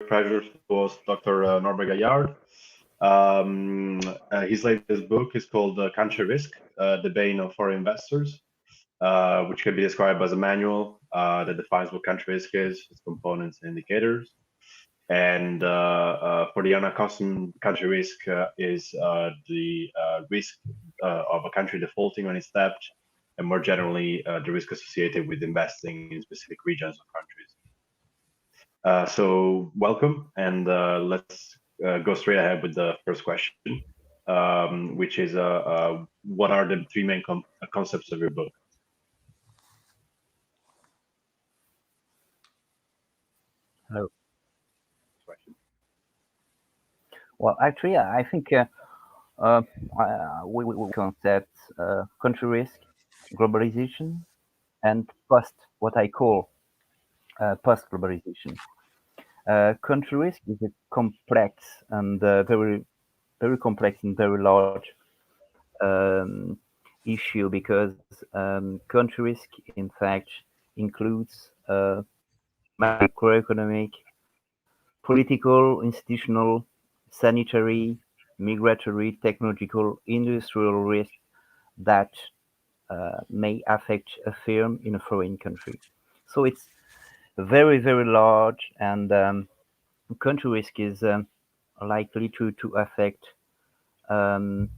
pleasure to host Dr. Norbert Gaillard. His latest book is called Country Risk, The Bane of Foreign Investors, which can be described as a manual that defines what country risk is, its components and indicators. And for the unaccustomed, country risk is the risk of a country defaulting on its debt, and more generally, the risk associated with investing in specific regions or countries. So welcome, and let's go straight ahead with the first question, which is what are the three main concepts of your book? Hello. Well, actually, I think uh, we concepts country risk, globalization, and post what I call post globalization. Country risk is a complex and very complex and very large um, issue because country risk, in fact, includes macroeconomic, political, institutional, sanitary, migratory, technological, industrial risks that may affect a firm in a foreign country. So it's very large, and country risk is likely to affect um,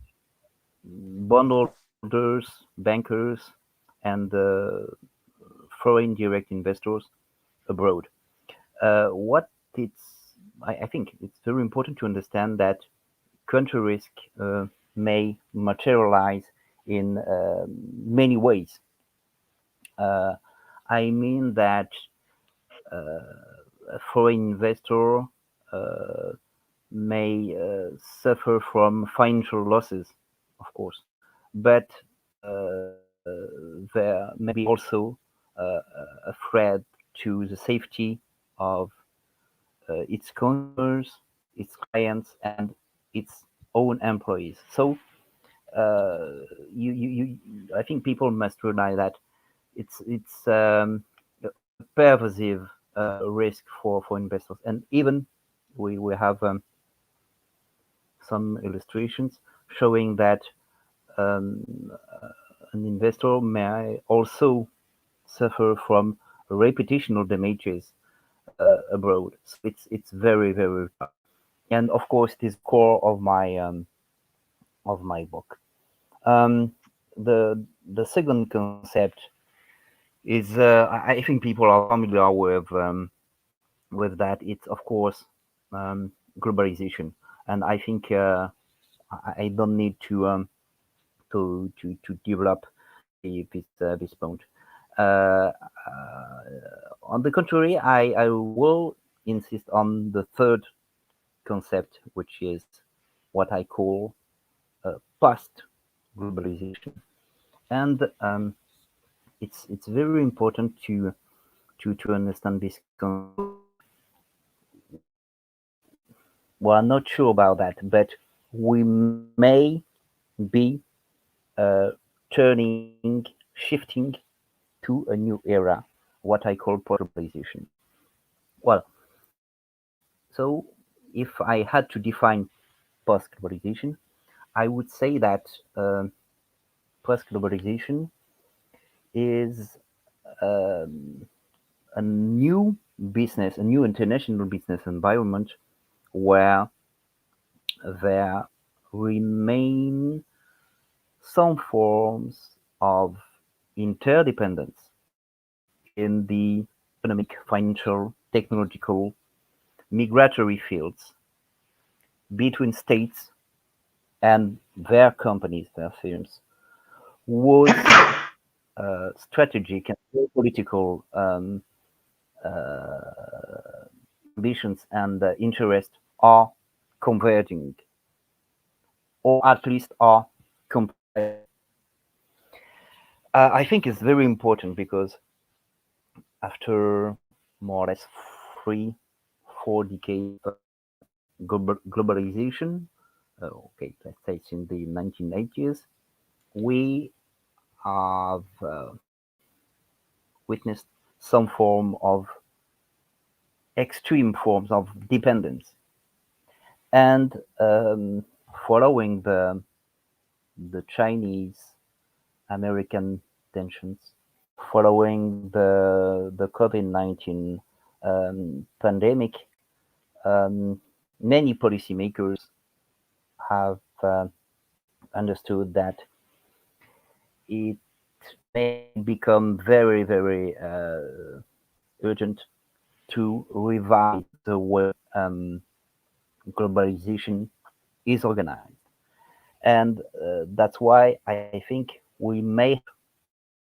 bondholders, bankers, and foreign direct investors abroad. What I think it's very important to understand that country risk may materialize in many ways. Uh, I mean that a foreign investor uh, may suffer from financial losses, of course, but there may be also a threat to the safety of its consumers, its clients, and its own employees. So I think people must realize that it's a pervasive risk for investors, and even we have some illustrations showing that um, an investor may also suffer from reputational damages abroad. So it's very tough. And of course, it is core of my book. Um, the second concept is I think people are familiar with that. It's of course globalization, and I think I don't need to develop this point. Uh, on the contrary, I will insist on the third concept, which is what I call post globalization, and it's very important to understand this concept. Well, I'm not sure about that, but we may be uh, shifting to a new era, what I call post-globalization. Well, so if I had to define post-globalization, I would say that post-globalization is um, a new a new international business environment where there remain some forms of interdependence in the economic, financial, technological, migratory fields between states and their companies, their firms, whose strategic and political ambitions and interests are converging, or at least are compared. I think it's very important because after more or less 3, 4 decades of globalization, okay, let's say it's in the 1980s, we have witnessed some form of extreme forms of dependence. And following the Chinese American tensions, following the COVID-19 pandemic, many policymakers have understood that it may become very, very urgent to revise the way globalization is organized. And that's why I think we may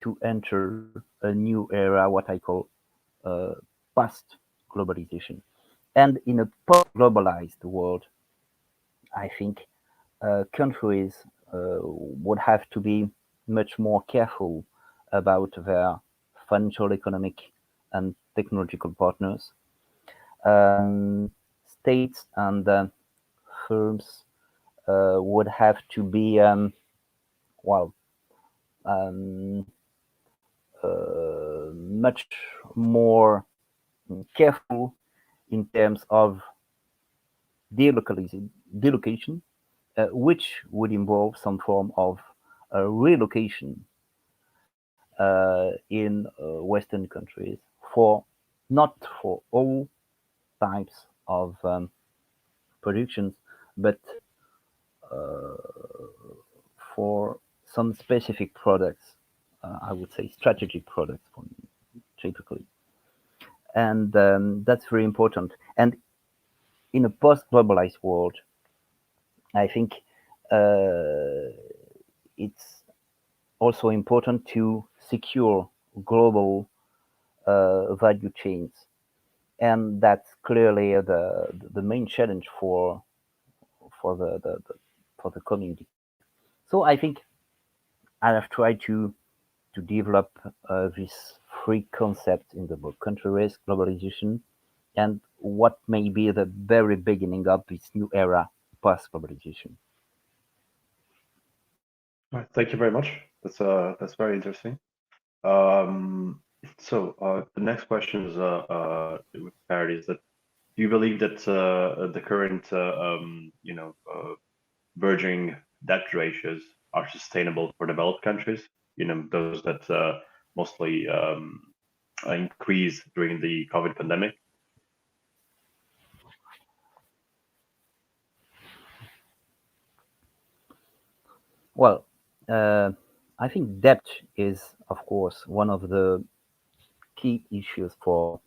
to enter a new era, what I call post globalization. And in a post globalized world, I think countries would have to be much more careful about their financial, economic, and technological partners. States and firms would have to be, well, um, much more careful in terms of delocation, which would involve some form of relocation in Western countries for not for all types of productions, but uh, for some specific products. I would say strategic products, typically, and that's very important. And in a post-globalized world, I think it's also important to secure global value chains, and that's clearly the main challenge for the for the coming decade. So I think I have tried to develop these three concepts in the book: country risk, globalization, and what may be the very beginning of this new era post globalization. Right, thank you very much. That's very interesting. Um, the next question is with clarity is that do you believe that the current verging debt ratios are sustainable for developed countries? You know, those that mostly increased during the COVID pandemic. Well, I think debt is, of course, one of the key issues for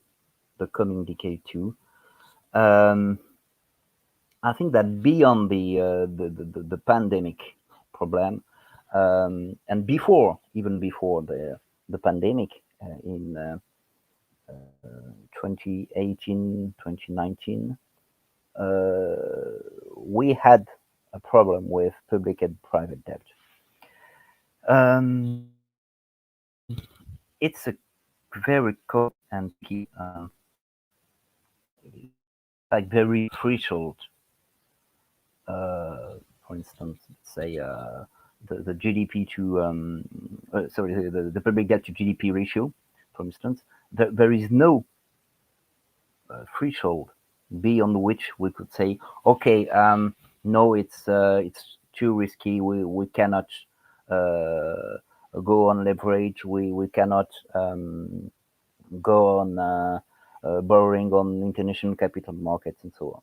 the coming decade too. Um, I think that beyond the pandemic problem, and before, even before the pandemic in 2018, 2019, we had a problem with public and private debt. Um, it's a very and key, like very threshold. For instance, say the GDP to sorry the public debt to GDP ratio, for instance, there is no threshold beyond which we could say, okay, no, it's too risky. We cannot go on leverage. We cannot go on borrowing on international capital markets and so on.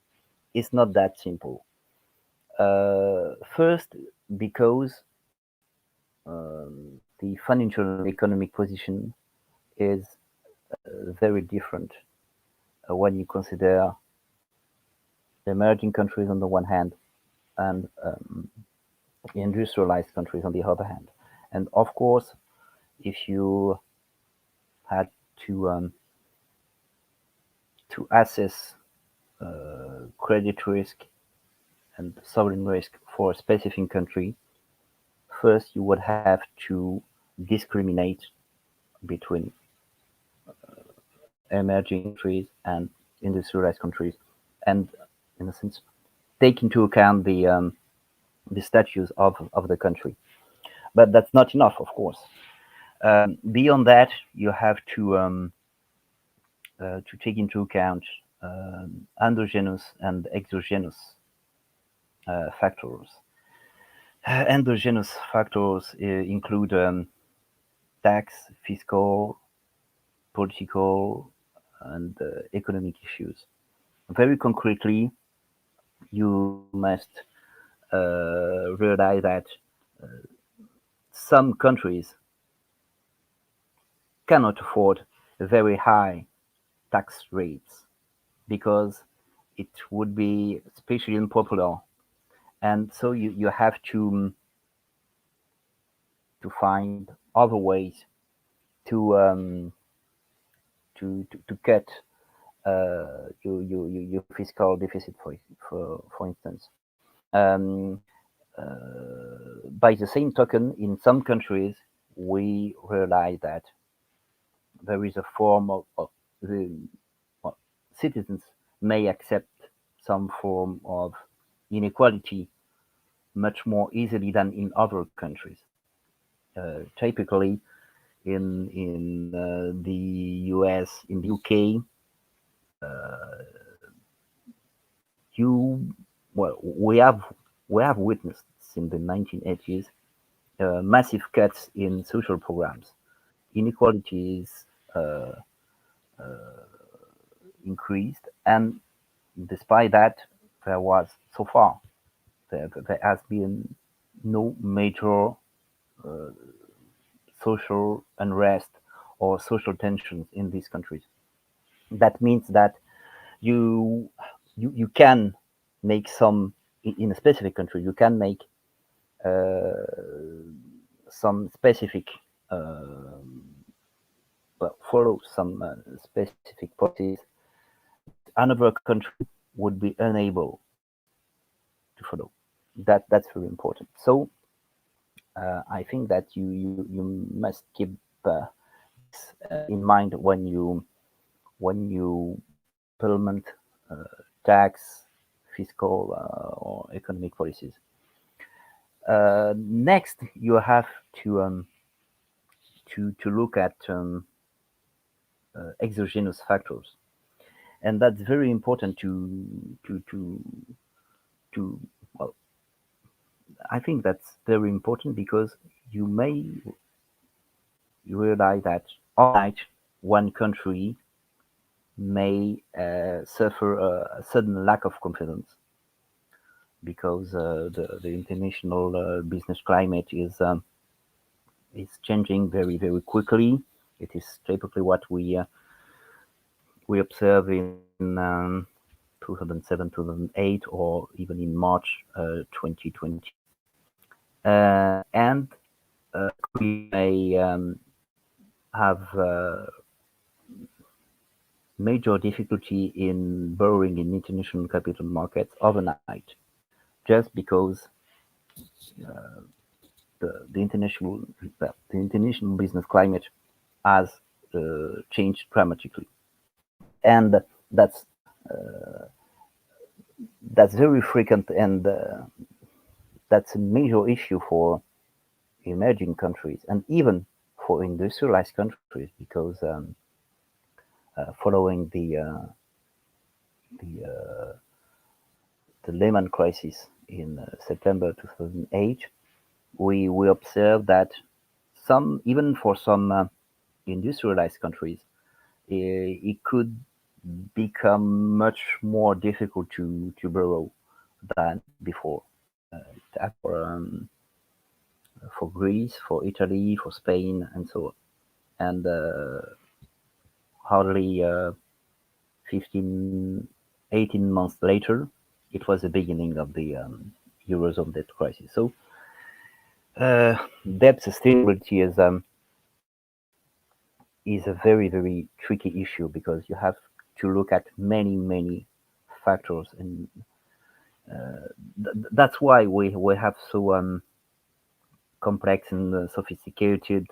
It's not that simple. First, because the financial and economic position is very different when you consider emerging countries on the one hand and industrialized countries on the other hand. And of course, if you had to assess credit risk and sovereign risk for a specific country, first you would have to discriminate between emerging countries and industrialized countries, and in a sense take into account the status of the country. But that's not enough, of course. Beyond that, you have to take into account endogenous and exogenous factors. Endogenous factors include tax, fiscal, political, and economic issues. Very concretely, you must realize that some countries cannot afford very high tax rates because it would be especially unpopular, and so you have to find other ways to to cut your fiscal deficit, for instance. Um, by the same token, in some countries, we realize that there is a form of the well, citizens may accept some form of inequality much more easily than in other countries. Typically, in the US, in the UK, you well we have witnessed in the 1980s massive cuts in social programs. Inequalities increased, and despite that, there was so far there has been no major social unrest or social tensions in these countries. That means that you you can make some in a specific country. You can make some specific follow some specific policies that another country would be unable to follow. That's very important. So I think that you must keep this in mind when you implement tax, fiscal, or economic policies. Next, you have to look at exogenous factors, and that's very important to well, I think that's very important because you may realize that overnight one country may suffer a sudden lack of confidence because the international business climate is changing very quickly. It is typically what we observe in 2007, 2008, or even in March 2020. And we may have major difficulty in borrowing in international capital markets overnight, just because the international business climate has changed dramatically, and that's that's very frequent, and that's a major issue for emerging countries and even for industrialized countries because following the the Lehman crisis in September 2008, we observed that some even for some industrialized countries, it could become much more difficult to borrow than before. For Greece, for Italy, for Spain, and so on. And hardly 15, 18 months later, it was the beginning of the Eurozone debt crisis. So debt sustainability is a very tricky issue because you have to look at many factors, and that's why we have so complex and sophisticated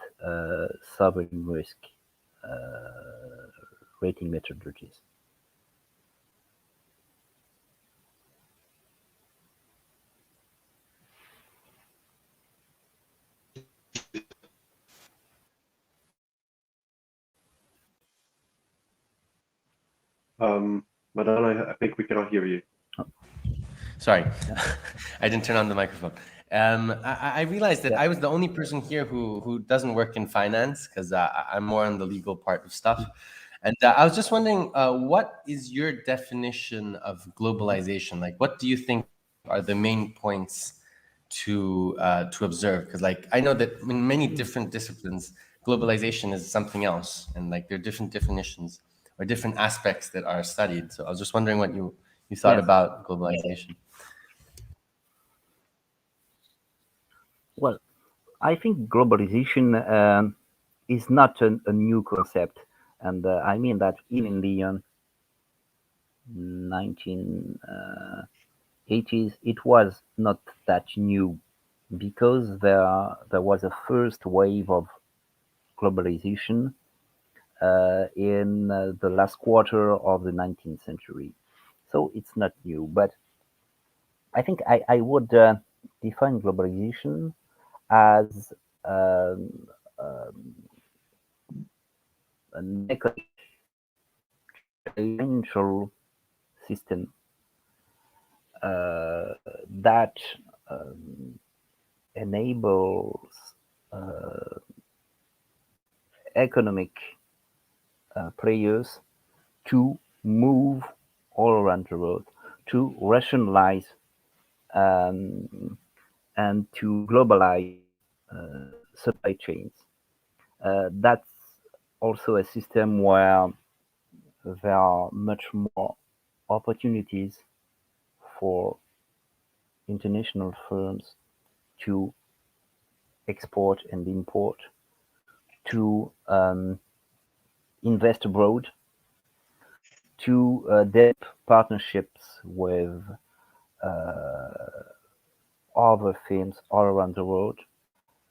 sovereign risk rating methodologies. Madonna, I think we cannot hear you. Sorry, Yeah, I didn't turn on the microphone. I realized that yeah, I was the only person here who doesn't work in finance because I'm more on the legal part of stuff. And I was just wondering, what is your definition of globalization? Like, what do you think are the main points to observe? Because, like, I know that in many different disciplines, globalization is something else, and like there are different definitions or different aspects that are studied. So I was just wondering what you thought yes. about globalization. Well, I think globalization is not a new concept, and I mean that even in the 1980s, it was not that new because there was a first wave of globalization in the last quarter of the 19th century. So it's not new, but I think I would define globalization as um, um, an economic financial system uh, that um, enables uh, economic players to move all around the world, to rationalize um, and to globalize supply chains. That's also a system where there are much more opportunities for international firms to export and import, to invest abroad, to develop partnerships with other firms all around the world,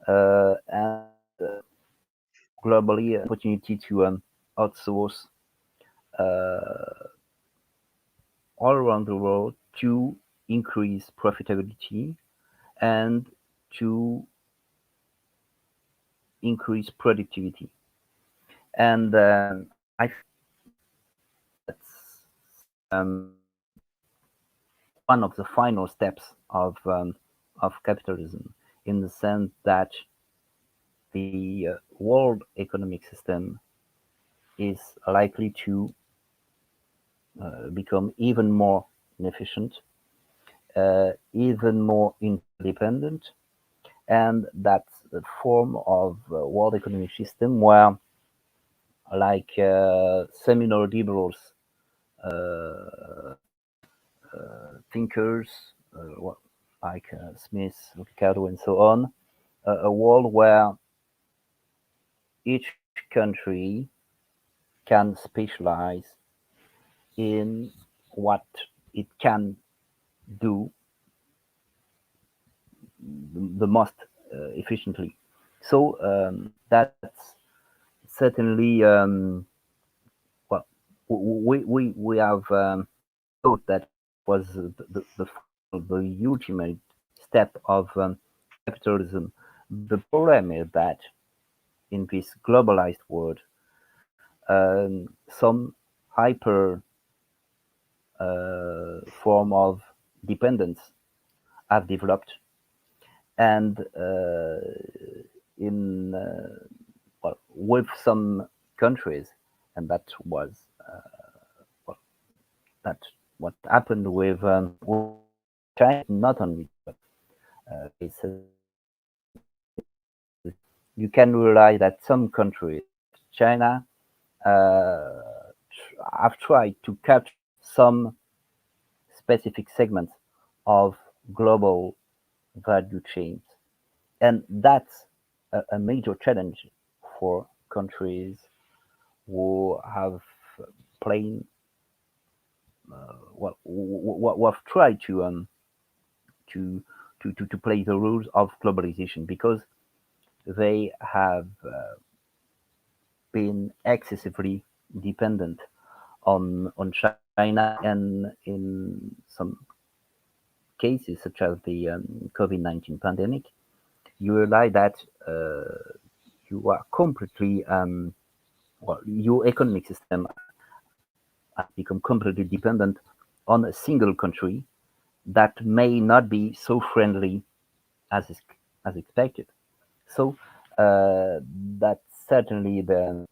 and globally, an opportunity to outsource all around the world to increase profitability and to increase productivity. And I think that's one of the final steps of capitalism, in the sense that the world economic system is likely to become even more inefficient, even more interdependent, and that's a form of world economic system where, like seminal liberals, thinkers like Smith, Ricardo, and so on, a world where each country can specialize in what it can do the most efficiently. So that's certainly well, we have thought that was the final, the ultimate step of capitalism. The problem is that in this globalized world, some hyper form of dependence have developed, and in well, with some countries, and that was well, that what happened with China, not only cases. You can realize that some countries, China, have tried to capture some specific segments of global value chains, and that's a major challenge for countries who have plain who have tried to to play the rules of globalization because they have been excessively dependent on China, and in some cases, such as the COVID-19 pandemic, you realize that you are completely well, your economic system has become completely dependent on a single country that may not be so friendly as as expected. So that's certainly the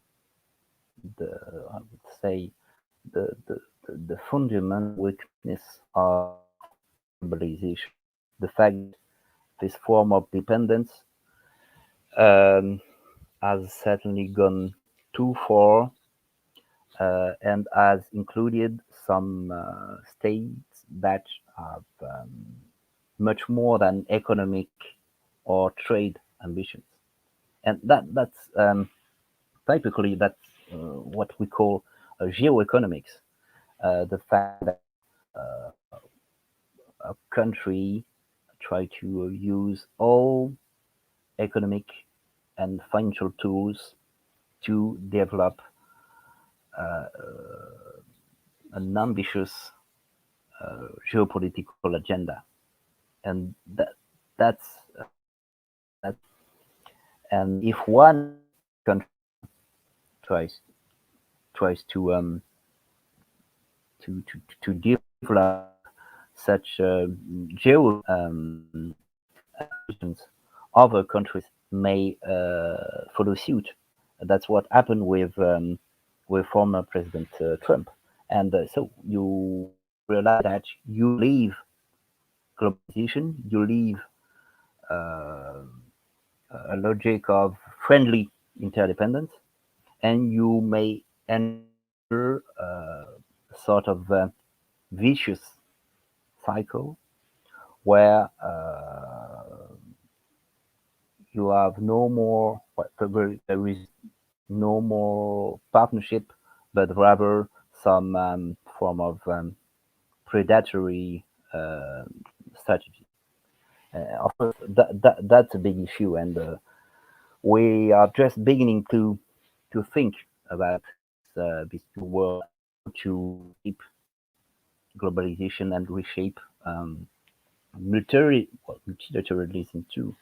I would say the fundamental weakness of globalization. The fact that this form of dependence um, has certainly gone too far and has included some states that have much more than economic or trade ambitions, and that's typically that's what we call geoeconomics. The fact that a country try to use all economic and financial tools to develop an ambitious geopolitical agenda, and that's that. And if one country tries tries to develop such geo ambitions, other countries may follow suit. That's what happened with former President Trump, and so you realize that you leave globalization, you leave uh, a logic of friendly interdependence, and you may enter a sort of vicious cycle where you have no more, there is no more partnership, but rather some form of predatory uh, strategy. Of course, that's a big issue, and we are just beginning to think about this new world, to shape globalization and reshape multilateralism too.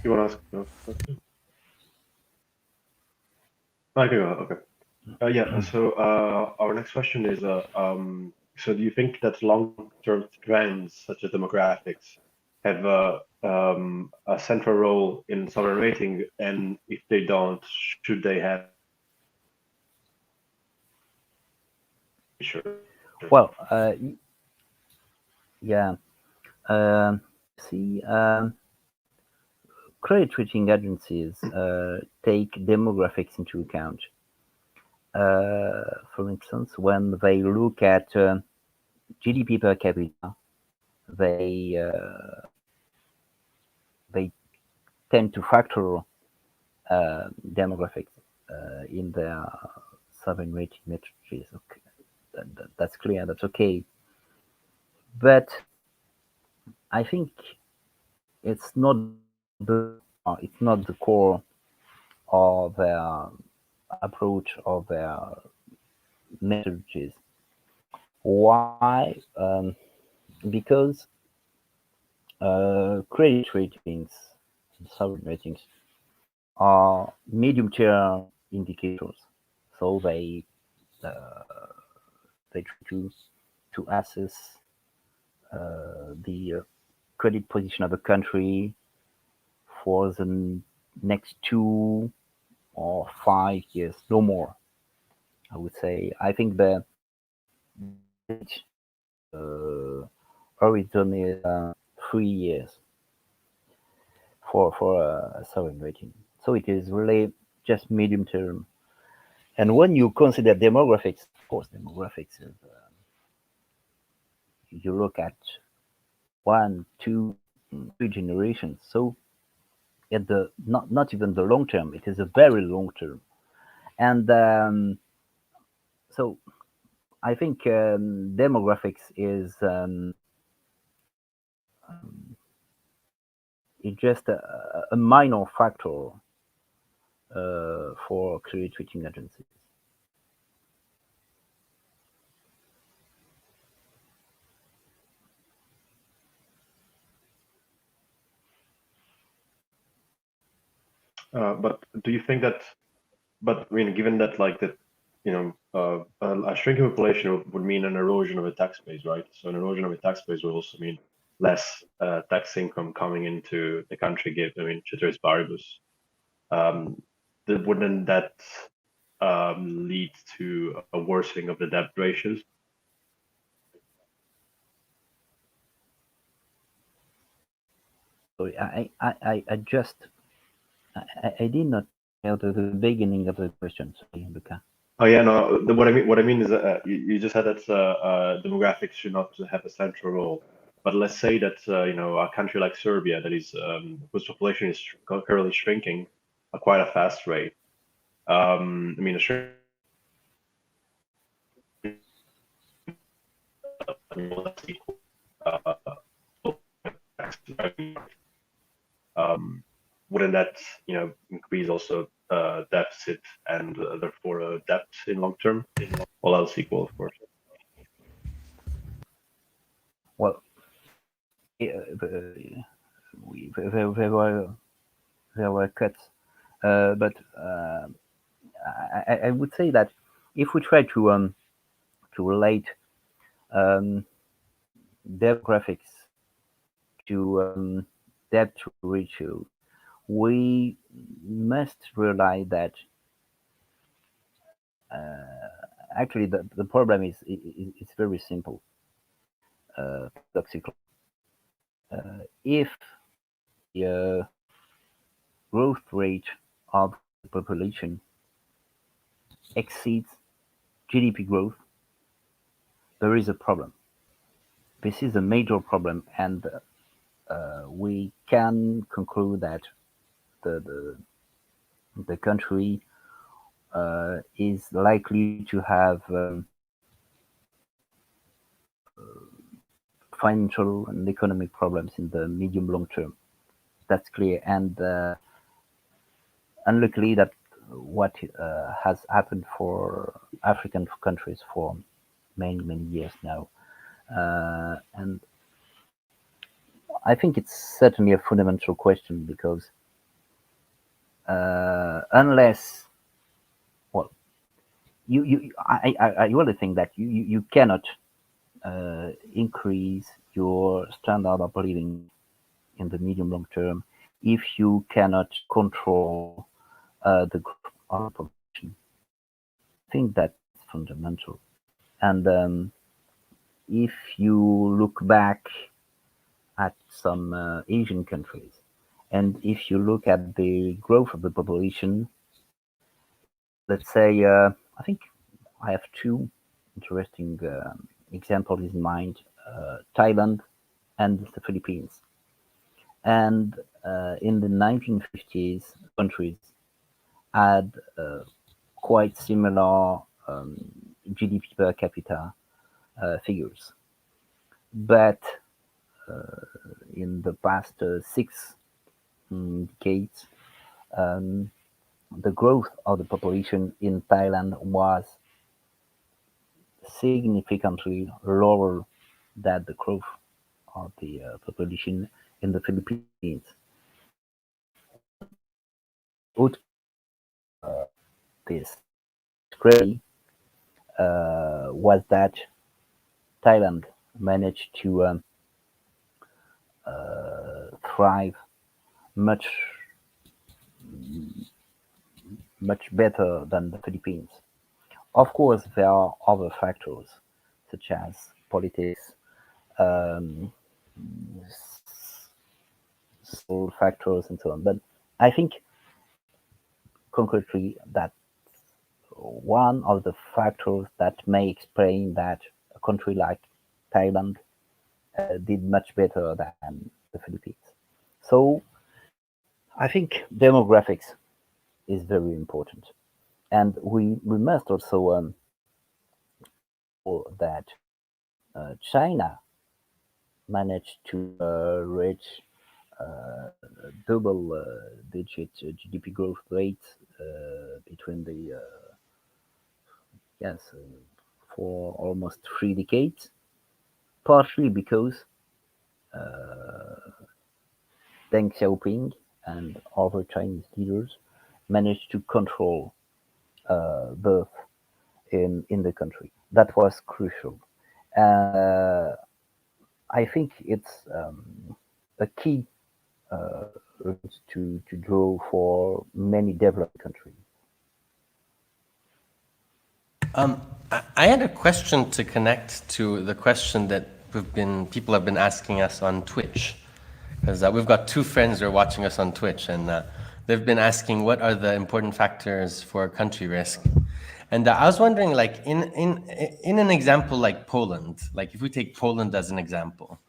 You want to ask a question? I can go. Okay. Yeah. So our next question is, so do you think that long-term trends such as demographics have a central role in sovereign rating, and if they don't, should they have? Sure. Well, yeah. See, credit rating agencies take demographics into account. For instance, when they look at GDP per capita, they they tend to factor demographics in their sovereign rating matrices. Okay, that's clear. That's okay. But I think it's not it's not the core of their approach of their messages. Why? Because credit ratings, sovereign ratings, are medium-term indicators. So they try to assess the credit position of a country for the next 2 or 5 years, no more. I would say. I think the uh, horizon is 3 years for a sovereign rating. So it is really just medium term. And when you consider demographics, of course, demographics is you look at one, two, 3 generations. So at the not even the long term, it is a very long term. And so I think demographics is just a minor factor for credit rating agencies. But do you think that? But I mean, given that like that, a shrinking population would mean an erosion of a tax base, right? So an erosion of a tax base will also mean less tax income coming into the country. Ceteris paribus. Um, wouldn't that lead to a worsening of the debt ratios? Sorry, I just I did not hear the beginning of the question. Sorry, Luca. Oh yeah, no. What I mean is that you just said that demographics should not have a central role. But let's say that a country like Serbia, that is whose population is currently shrinking at quite a fast rate. I mean, a shrinking less equal, uh, wouldn't that increase also deficit and therefore debt in long term, all else equal, of course. Well, there were cuts, but I would say that if we try to relate um, demographics to debt ratio, we must realize that actually the problem is it's very simple. Paradoxically, if the growth rate of the population exceeds GDP growth, there is a problem. This is a major problem, and we can conclude that the the country is likely to have financial and economic problems in the medium long term. That's clear, and unluckily, that what has happened for African countries for many years now, and I think it's certainly a fundamental question because unless, well, I really think that you cannot increase your standard of living in the medium long term if you cannot control the growth of the population. I think that's fundamental. And if you look back at some Asian countries, and if you look at the growth of the population, let's say, I think I have two interesting examples in mind: Thailand and the Philippines. And in the 1950s, countries had quite similar GDP per capita figures. But in the past six decades, um, the growth of the population in Thailand was significantly lower than the growth of the population in the Philippines. Out this crazy was that Thailand managed to thrive much much better than the Philippines. Of course, there are other factors such as politics, um, social factors, and so on. But I think concretely that one of the factors that may explain that a country like Thailand did much better than the Philippines. So I think demographics is very important, and we must also that China managed to reach double digit GDP growth rate between the yes for almost 3 decades, partially because Deng Xiaoping and other Chinese leaders managed to control birth in the country. That was crucial. Uh, I think it's a key route to draw for many developed countries. I had a question to connect to the question that people have been asking us on Twitch, because we've got two friends who are watching us on Twitch, and they've been asking what are the important factors for country risk. And I was wondering, like in an example like Poland, like if we take Poland as an example,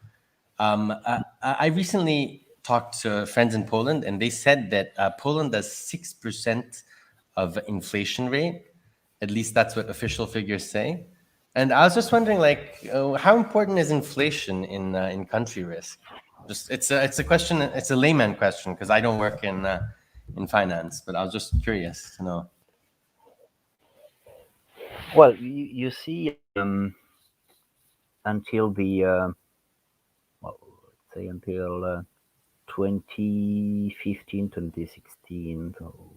I recently talked to friends in Poland, and they said that Poland has 6% of inflation rate. At least that's what official figures say. And I was just wondering, like, how important is inflation in country risk? Just it's a question. It's a layman question because I don't work in finance, but I was just curious to know. Well, you see, until the well, let's say until 2015, 2016, so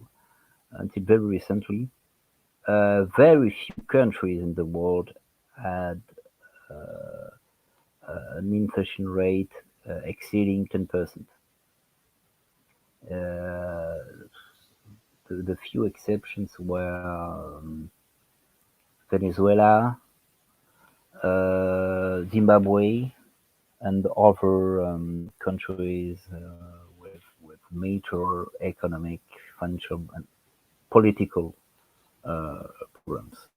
until very recently, very few countries in the world had an inflation rate exceeding 10%. The few exceptions were Venezuela, Zimbabwe, and other countries with major economic, financial, and political problems.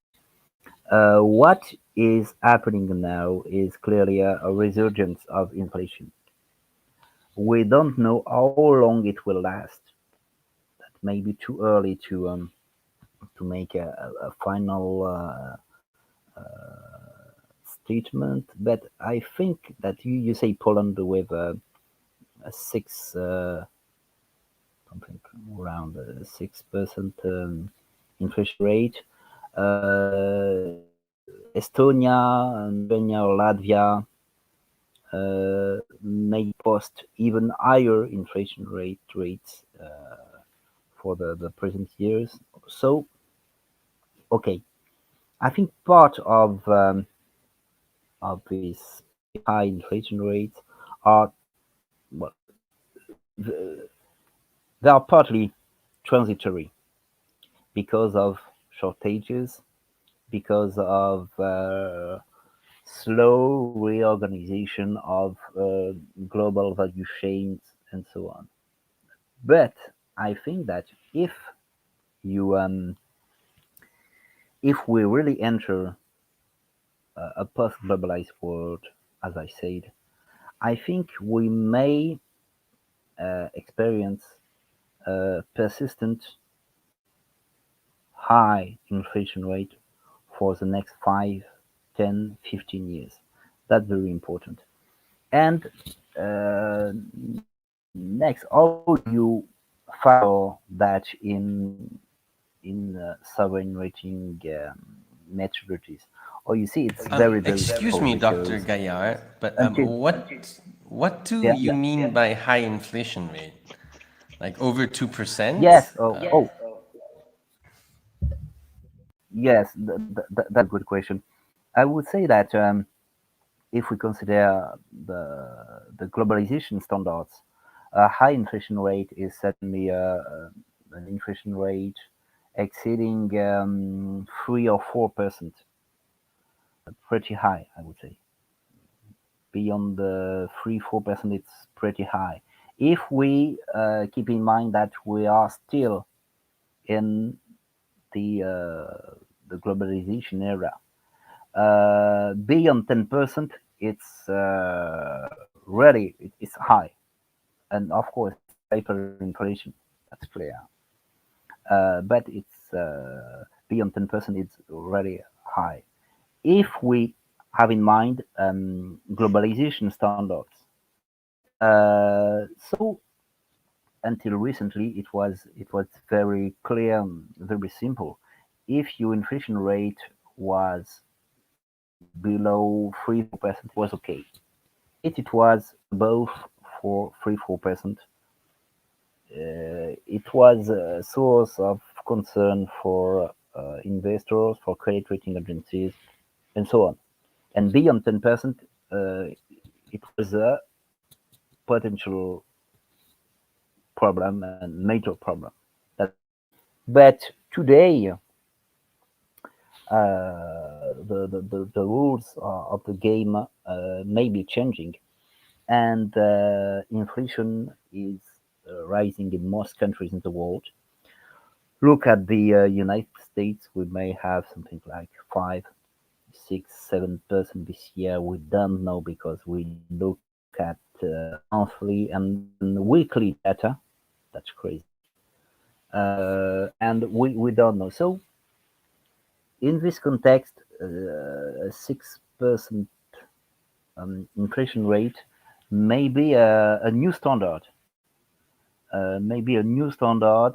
What is happening now is clearly a resurgence of inflation. We don't know how long it will last. That may be too early to make a final statement, but I think that you say Poland with a six something around 6% inflation rate. Estonia and Lithuania or Latvia may post even higher inflation rates for the present years. So, okay, I think part of these high inflation rates are well, they are partly transitory because of shortages, because of slow reorganization of global value chains and so on. But I think that you if we really enter a post-globalized world, as I said, I think we may experience a persistent high inflation rate for the next 5, 10, 15 years. That's very important. And uh, next, how do you factor that in sovereign rating methodologies? Or you see, it's very Excuse simple me, Dr. because Gaillard, but until what do yeah, you mean by high inflation rate? Like over 2%? yes, yes, that's a good question. I would say that if we consider the globalization standards, a high inflation rate is certainly an inflation rate exceeding 3 or 4%. Pretty high, I would say. Beyond the 3 4%, it's pretty high. If we keep in mind that we are still in the globalization era, beyond 10%, it's really it's high, and of course hyperinflation. That's clear. But it's beyond 10%, it's really high. If we have in mind globalization standards, so until recently it was very clear, very simple. If your inflation rate was below 3 4%, was okay. If it was above 4 3 4%, it was a source of concern for investors, for credit rating agencies, and so on. And beyond 10%, it was a potential problem and major problem. But today, the rules of the game may be changing, and inflation is rising in most countries in the world. Look at the United States, we may have something like 5, 6, 7% this year. We don't know because we look at monthly and weekly data. That's crazy. And we don't know. So, in this context, a 6% inflation rate may be a new standard. Maybe a new standard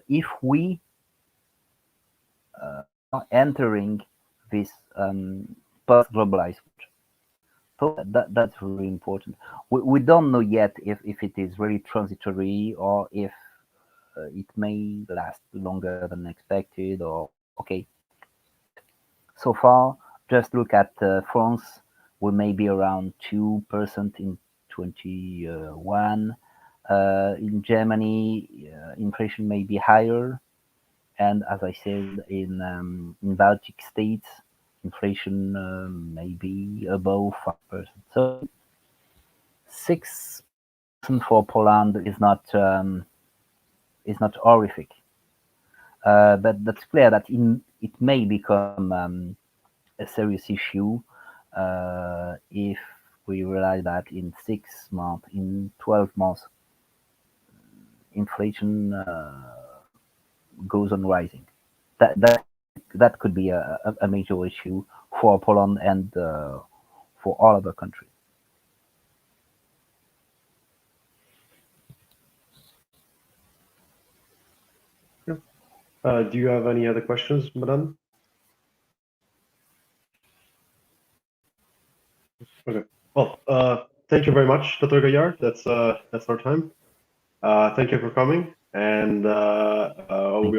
if we are entering this post-globalized world. So that's really important. We don't know yet if it is really transitory or if it may last longer than expected. Or okay, but so far, just look at France. We may be around 2% in 21. In Germany, inflation may be higher, and as I said, in Baltic states, inflation may be above 5%. So 6% for Poland is not horrific, but that's clear that it may become a serious issue if we realize that in 6 months, in 12 months, inflation goes on rising. That could be a major issue for Poland and for all other countries. Do you have any other questions, Madame? Okay. Well, thank you very much, Dr. Gaillard. That's our time. Thank you for coming, and we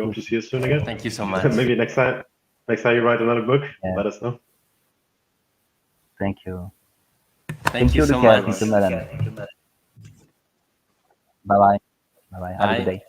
hope to see you soon again. Thank you so much. Maybe next time you write another book, let us know. Thank you. Thank you so Lucas. much. Thank you, Madame. Bye bye. Bye bye. Have a good day. Bye bye.